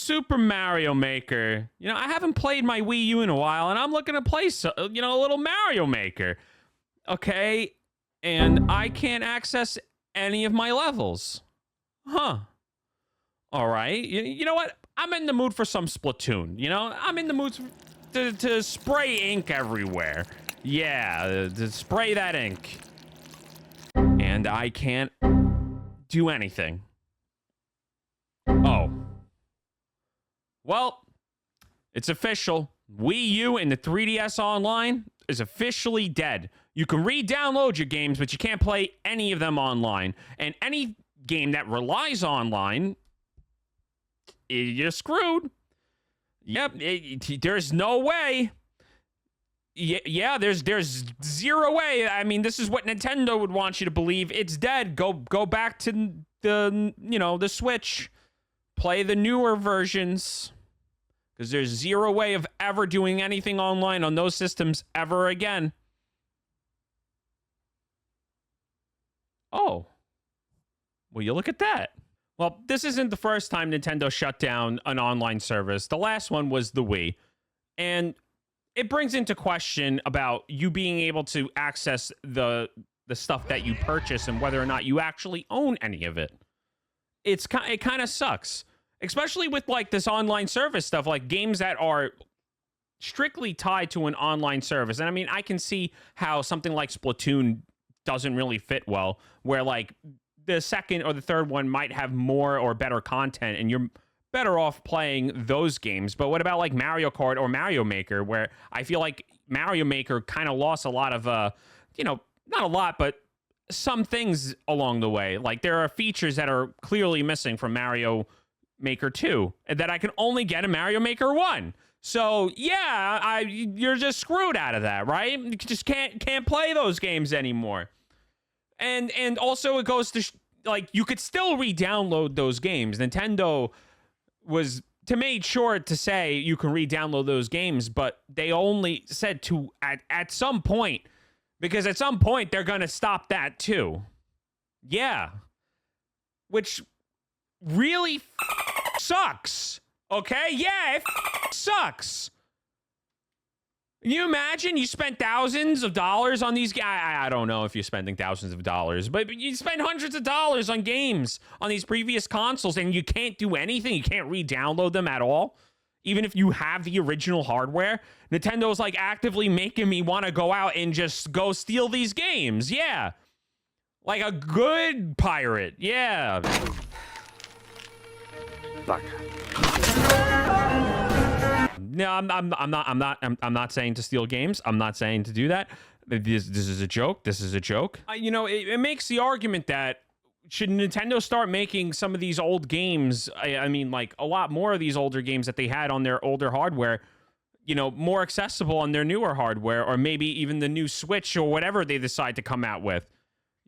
Super Mario Maker. You know, I haven't played my Wii U in a while, and I'm looking to play, a little Mario Maker. Okay, and I can't access any of my levels. Huh. All right. You know what? I'm in the mood for some Splatoon. You know, I'm in the mood to spray ink everywhere. Yeah, to spray that ink. And I can't do anything. Oh. Well, it's official. Wii U and the 3DS Online is officially dead. You can re-download your games, but you can't play any of them online. And any game that relies online, you're screwed. Yep, there's no way. Yeah, there's zero way. I mean, this is what Nintendo would want you to believe. It's dead. Go back to the Switch. Play the newer versions. Because there's zero way of ever doing anything online on those systems ever again. Oh. Well, you look at that. Well, this isn't the first time Nintendo shut down an online service. The last one was the Wii. And it brings into question about you being able to access the stuff that you purchase and whether or not you actually own any of it. It kind of sucks. Especially with like this online service stuff, like games that are strictly tied to an online service. And I mean, I can see how something like Splatoon doesn't really fit well, where like the second or the third one might have more or better content and you're better off playing those games. But what about like Mario Kart or Mario Maker, where I feel like Mario Maker kind of lost a lot of, not a lot, but some things along the way. Like there are features that are clearly missing from Mario Maker 2 that I can only get in Mario Maker 1. So yeah, you're just screwed out of that, right? You just can't play those games anymore. And also it goes to like you could still re-download those games. Nintendo was made sure to say you can re-download those games, but they only said to at some point, because at some point they're gonna stop that too. Yeah, which really sucks. Okay, yeah, it sucks. Can you imagine you spent thousands of dollars on these games? I don't know if you're spending thousands of dollars, but you spend hundreds of dollars on games on these previous consoles and you can't do anything. You can't re-download them at all. Even if you have the original hardware. Nintendo's like actively making me want to go out and just go steal these games. Yeah. Like a good pirate. Yeah. Fuck. No, I'm not saying to steal games. I'm not saying to do that. This is a joke. This is a joke. It makes the argument that should Nintendo start making some of these old games, I mean, like a lot more of these older games that they had on their older hardware, more accessible on their newer hardware, or maybe even the new Switch or whatever they decide to come out with.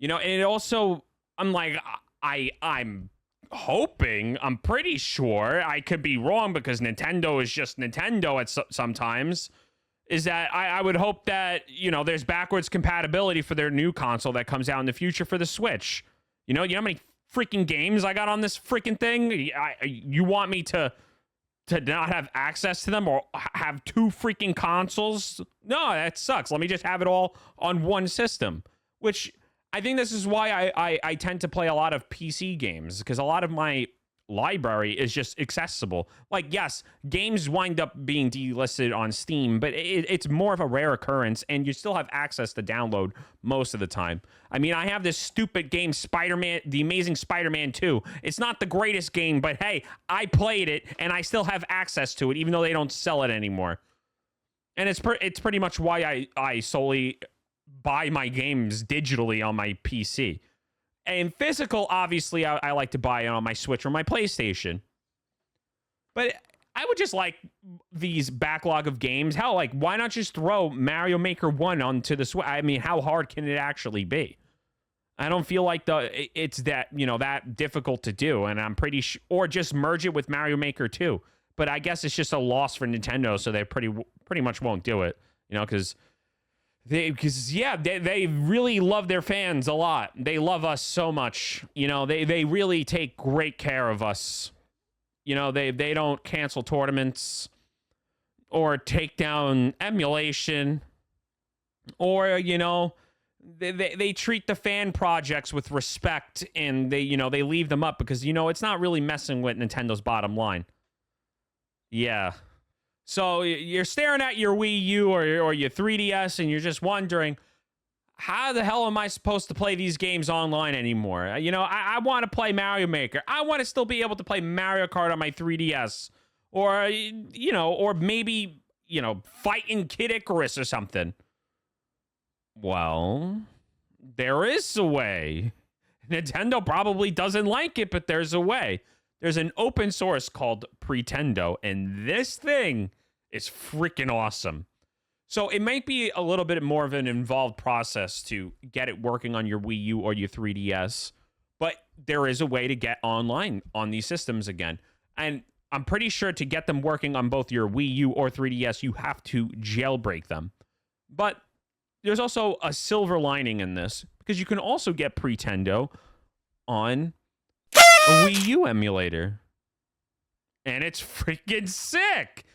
And it also, I'm like, I'm hoping, I'm pretty sure, I could be wrong because Nintendo is just Nintendo at sometimes, is that I would hope that, there's backwards compatibility for their new console that comes out in the future for the Switch. You know how many freaking games I got on this freaking thing? You want me to not have access to them or have two freaking consoles? No, that sucks. Let me just have it all on one system, which I think this is why I tend to play a lot of PC games, because a lot of my library is just accessible. Like, yes, games wind up being delisted on Steam, but it's more of a rare occurrence, and you still have access to download most of the time. I mean, I have this stupid game, Spider-Man, The Amazing Spider-Man 2. It's not the greatest game, but hey, I played it, and I still have access to it, even though they don't sell it anymore. And it's pretty much why I solely buy my games digitally on my PC. And physical, obviously, I like to buy it on my Switch or my PlayStation. But I would just like these backlog of games. Hell, like, why not just throw Mario Maker 1 onto the Switch? I mean, how hard can it actually be? I don't feel like it's that, that difficult to do. And I'm pretty sure, or just merge it with Mario Maker 2. But I guess it's just a loss for Nintendo, so they pretty much won't do it. Because they really love their fans a lot. They love us so much. They really take great care of us. they don't cancel tournaments or take down emulation, or they treat the fan projects with respect, and they leave them up because it's not really messing with Nintendo's bottom line. Yeah. So you're staring at your Wii U or your 3DS, and you're just wondering, how the hell am I supposed to play these games online anymore? I want to play Mario Maker. I want to still be able to play Mario Kart on my 3DS, or or maybe fighting Kid Icarus or something. Well, there is a way. Nintendo probably doesn't like it, but there's a way. There's an open source called Pretendo, and this thing is freaking awesome. So it might be a little bit more of an involved process to get it working on your Wii U or your 3DS, but there is a way to get online on these systems again. And I'm pretty sure to get them working on both your Wii U or 3DS, you have to jailbreak them. But there's also a silver lining in this, because you can also get Pretendo on a Wii U emulator. And it's freaking sick.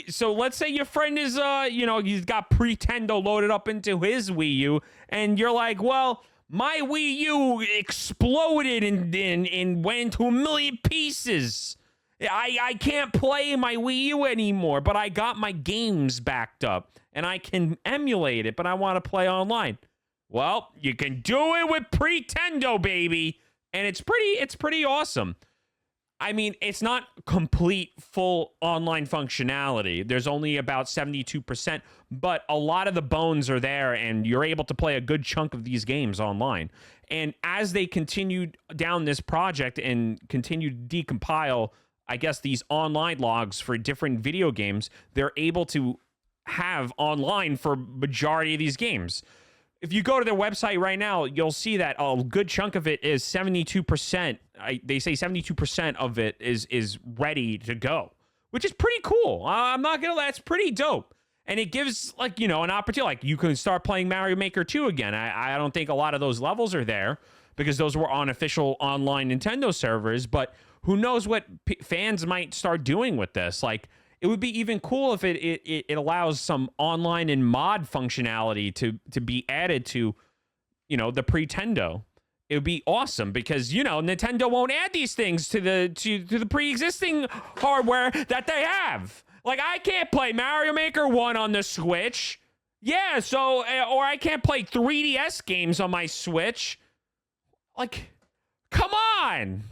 So let's say your friend is, he's got Pretendo loaded up into his Wii U, and you're like, well, my Wii U exploded and went into a million pieces. I can't play my Wii U anymore, but I got my games backed up, and I can emulate it, but I want to play online. Well, you can do it with Pretendo, baby, and it's pretty awesome. I mean, it's not complete, full online functionality. There's only about 72%, but a lot of the bones are there, and you're able to play a good chunk of these games online. And as they continue down this project and continue to decompile, I guess, these online logs for different video games, they're able to have online for majority of these games. If you go to their website right now, you'll see that a good chunk of it is 72%. They say 72% of it is ready to go, which is pretty cool. I'm not going to lie, it's pretty dope. And it gives, an opportunity. You can start playing Mario Maker 2 again. I don't think a lot of those levels are there because those were on official online Nintendo servers, but who knows what fans might start doing with this. It would be even cool if it allows some online and mod functionality to be added to, the Pretendo. It would be awesome because, Nintendo won't add these things to the pre-existing hardware that they have. I can't play Mario Maker 1 on the Switch. Yeah, so, or I can't play 3DS games on my Switch. Come on.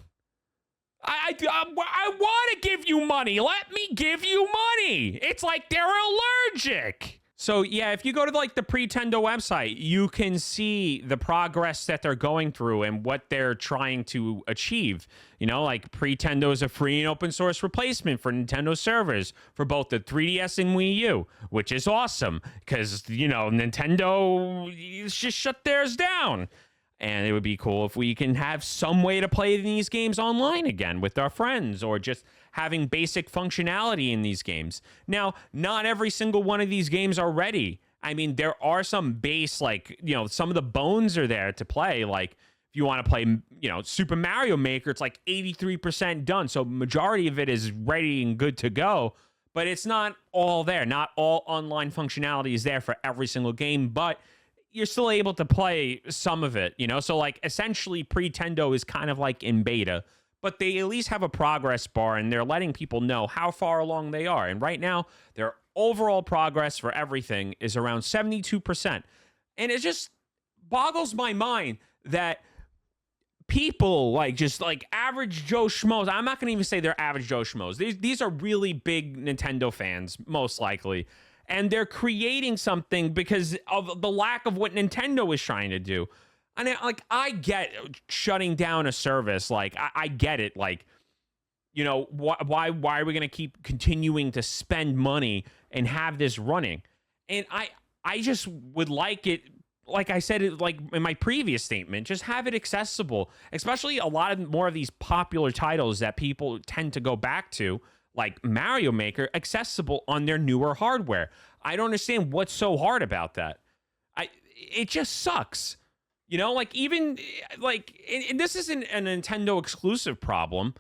I want to give you money. Let me give you money. It's like they're allergic. So, yeah, if you go to, the Pretendo website, you can see the progress that they're going through and what they're trying to achieve. Pretendo is a free and open source replacement for Nintendo servers for both the 3DS and Wii U, which is awesome because, Nintendo just shut theirs down. And it would be cool if we can have some way to play these games online again with our friends, or just having basic functionality in these games. Now, not every single one of these games are ready. I mean, there are some base, some of the bones are there to play. If you want to play, Super Mario Maker, it's 83% done. So majority of it is ready and good to go. But it's not all there. Not all online functionality is there for every single game, but you're still able to play some of it, So, essentially, Pretendo is kind of in beta, but they at least have a progress bar, and they're letting people know how far along they are. And right now, their overall progress for everything is around 72%. And it just boggles my mind that people, average Joe Schmoes, I'm not going to even say they're average Joe Schmoes. These are really big Nintendo fans, most likely. And they're creating something because of the lack of what Nintendo is trying to do. And I get shutting down a service. I get it. Why are we going to keep continuing to spend money and have this running? And I just would like it, like I said, in my previous statement, just have it accessible, especially a lot more of these popular titles that people tend to go back to, like Mario Maker, accessible on their newer hardware. I don't understand what's so hard about that. It just sucks. And this isn't a Nintendo exclusive problem.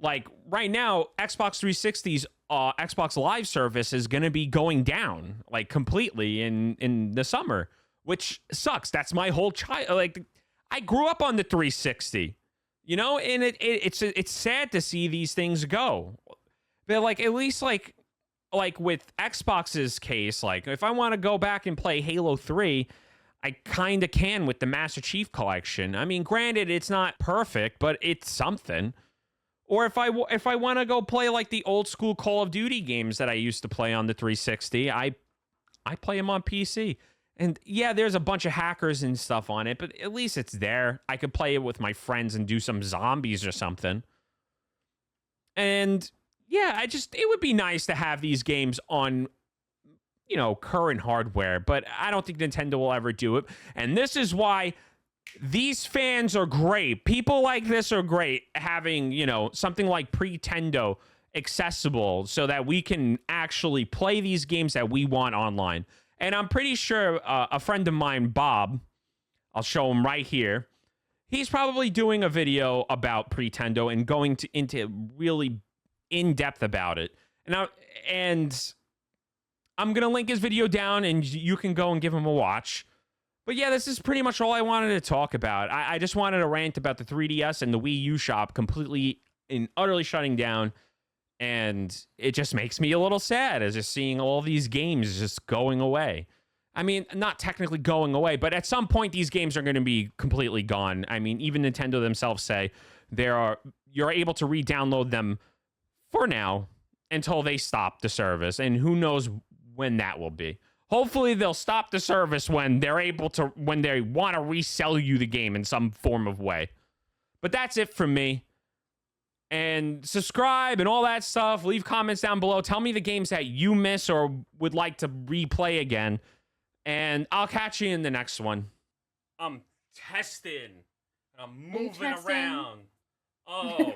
Like right now, Xbox 360's Xbox Live service is going to be going down like completely in the summer, which sucks. That's my whole child. Like I grew up on the 360, you know, and it's sad to see these things go. But like at least like with Xbox's case, like if I want to go back and play Halo 3, I kind of can with the Master Chief Collection. I mean, granted, it's not perfect, but it's something. Or if I want to go play like the old school Call of Duty games that I used to play on the 360, I play them on PC. And yeah, there's a bunch of hackers and stuff on it, but at least it's there. I could play it with my friends and do some zombies or something. And yeah, it would be nice to have these games on, you know, current hardware, but I don't think Nintendo will ever do it. And this is why these fans are great. People like this are great, having, you know, something like Pretendo accessible so that we can actually play these games that we want online. And I'm pretty sure a friend of mine, Bob, I'll show him right here, he's probably doing a video about Pretendo and going into really in-depth about it. And I'm going to link his video down and you can go and give him a watch. But yeah, this is pretty much all I wanted to talk about. I just wanted to rant about the 3DS and the Wii U shop completely and utterly shutting down. And it just makes me a little sad as just seeing all these games just going away. I mean, not technically going away, but at some point these games are going to be completely gone. I mean, even Nintendo themselves say you're able to re-download them for now until they stop the service. And who knows when that will be. Hopefully they'll stop the service when they want to resell you the game in some form of way. But that's it from me. And subscribe and all that stuff. Leave comments down below. Tell me the games that you miss or would like to replay again. And I'll catch you in the next one. I'm testing. I'm moving around. Oh.